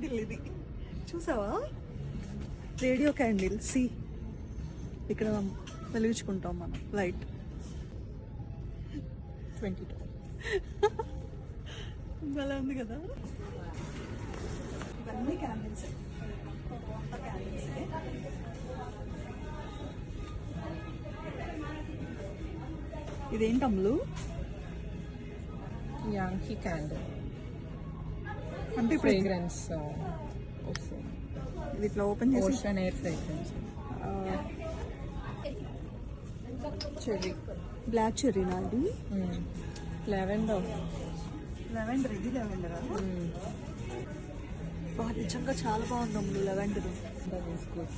Candle ఇది చూసావా, radio candle. C ఇక్కడ వెలిగించుకుంటాం మనం లైట్. 22. భలే ఉంది కదా. ఇవన్నీ క్యాండిల్స్, క్యాండిల్స్. ఇదేంటి అమ్ములు? Yankee candle. అంటే Fragrance. ఇది ఇట్లా ఓపెన్ చేసి Ocean air fragrance. Cherry. Black cherry నాది. Lavender. లెవెండర్, ఇది లెవెండరా? నిజంగా చాలా బాగుంది Ammulu lavender. That is good.